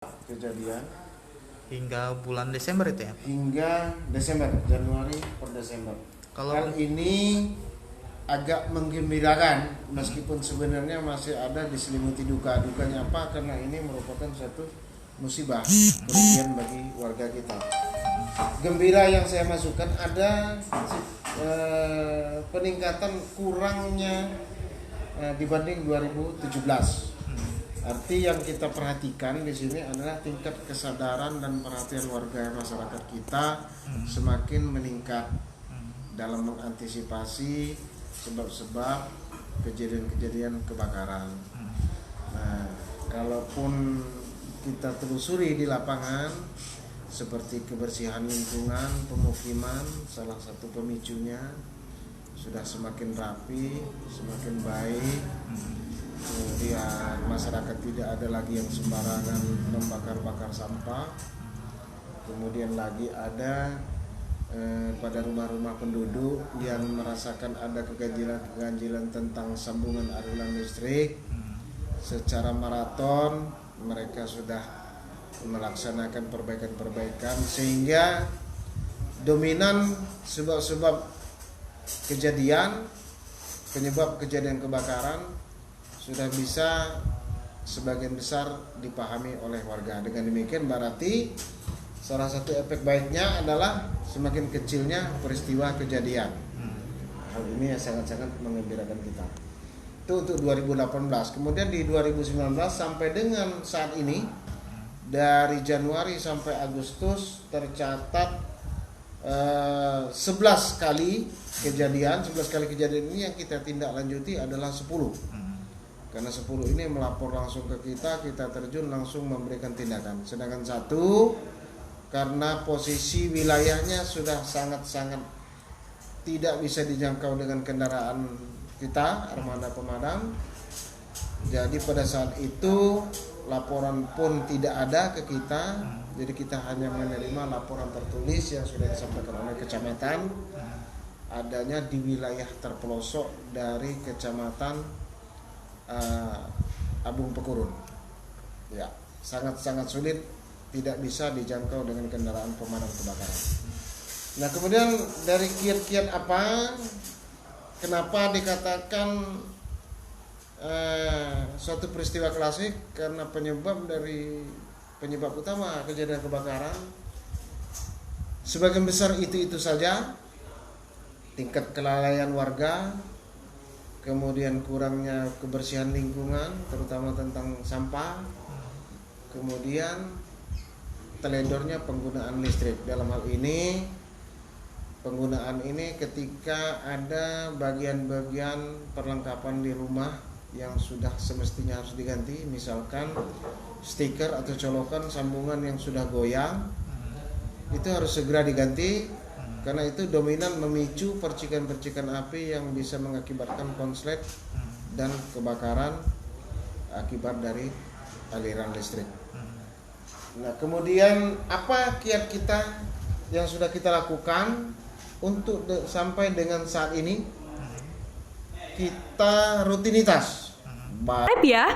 kejadian hingga bulan Desember itu ya? hingga Desember, Januari per Desember. Kalau Hal ini agak menggembirakan meskipun sebenarnya masih ada diselimuti duka. Dukanya apa? Karena ini merupakan suatu musibah kerugian bagi warga kita. Gembira yang saya masukkan ada peningkatan kurangnya dibanding 2017. Arti yang kita perhatikan di sini adalah tingkat kesadaran dan perhatian warga masyarakat kita semakin meningkat dalam mengantisipasi sebab-sebab kejadian-kejadian kebakaran. Nah, kalaupun kita telusuri di lapangan seperti kebersihan lingkungan, pemukiman, salah satu pemicunya sudah semakin rapi, semakin baik. Kemudian masyarakat tidak ada lagi yang sembarangan membakar-bakar sampah. Kemudian lagi ada pada rumah-rumah penduduk yang merasakan ada keganjilan tentang sambungan aliran listrik. Secara maraton mereka sudah melaksanakan perbaikan-perbaikan sehingga dominan sebab-sebab penyebab kejadian kebakaran sudah bisa sebagian besar dipahami oleh warga. Dengan demikian berarti salah satu efek baiknya adalah semakin kecilnya peristiwa kejadian. Hal ini sangat-sangat menggembirakan kita. Itu untuk 2018. Kemudian di 2019 sampai dengan saat ini dari Januari sampai Agustus tercatat 11 kali kejadian. 11 kali kejadian ini yang kita tindak lanjuti adalah 10. Karena 10 ini melapor langsung ke kita terjun langsung memberikan tindakan. Sedangkan 1 karena posisi wilayahnya sudah sangat-sangat tidak bisa dijangkau dengan kendaraan kita, armada pemadam. Jadi pada saat itu laporan pun tidak ada ke kita. Jadi kita hanya menerima laporan tertulis yang sudah disampaikan oleh kecamatan adanya di wilayah terpelosok dari kecamatan Abung Pekurun. Ya, sangat-sangat sulit, tidak bisa dijangkau dengan kendaraan pemadam kebakaran. Nah, kemudian dari kiat-kiat apa? Kenapa dikatakan suatu peristiwa klasik? Karena penyebab utama kejadian kebakaran sebagian besar itu saja. Tingkat kelalaian warga, kemudian kurangnya kebersihan lingkungan terutama tentang sampah, kemudian teledornya penggunaan listrik. Dalam hal ini penggunaan ini ketika ada bagian-bagian perlengkapan di rumah yang sudah semestinya harus diganti, misalkan stiker atau colokan sambungan yang sudah goyang, itu harus segera diganti. Karena itu dominan memicu percikan-percikan api yang bisa mengakibatkan konslet dan kebakaran akibat dari aliran listrik. Nah, kemudian apa kiat kita yang sudah kita lakukan untuk sampai dengan saat ini? Kita rutinitas. Baik ya.